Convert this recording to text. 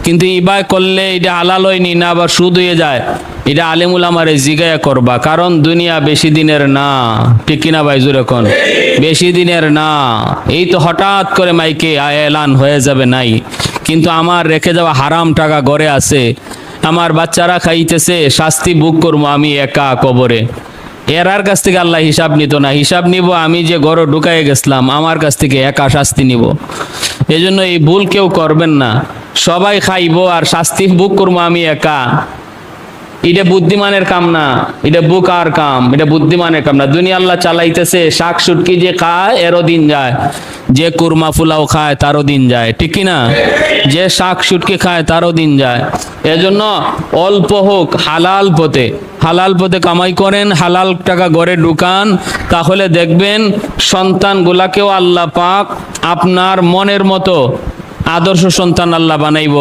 কিন্তু ইবাই করলে এটা হালাল হয়নি না আবার সুদ হয়ে যায়, এটা আলেমুল আমারে জিগায়া করবা, কারণ দুনিয়া বেশি দিনের না, ঠিক কিনা ভাই জোরে কোন? বেশি দিনের না। এই তো হঠাৎ করে মাইকে এলান হয়ে যাবে নাই, কিন্তু আমার রেখে যাওয়া হারাম টাকা ঘরে আছে, আমার বাচ্চারা খাইতেছে, শাস্তি বুক করবো আমি একা কবরে। এরার কাছ থেকে আল্লাহ হিসাব নিত না, হিসাব নিব আমি যে গড় ঢুকাই গেছিলাম, আমার কাছ থেকে একা শাস্তি নিব। এই জন্য এই ভুল কেউ করবেন না, সবাই খাইবো আর শাস্তি বুক করবো আমি একা। এটা বুদ্ধিমানের কাম না, এটা বুকার কাম, এটা বুদ্ধিমানের কাম না। দুনিয়া আল্লাহ চালাইতেছে, শাক সুটকি যে খায় এরও দিন যায়, যে কুরমা ফুলাও খায় তারও দিন যায়, ঠিক কিনা? যে শাক সুটকি খায় তারও দিন যায়। এজন্য অল্প হোক হালাল পথে, হালাল পথে কামাই করেন, হালাল টাকা ঘরে ঢুকান, তাহলে দেখবেন সন্তানগুলাকেও আল্লাহ পাক আপনার মনের মতো আদর্শ সন্তান আল্লাহ বানাইব।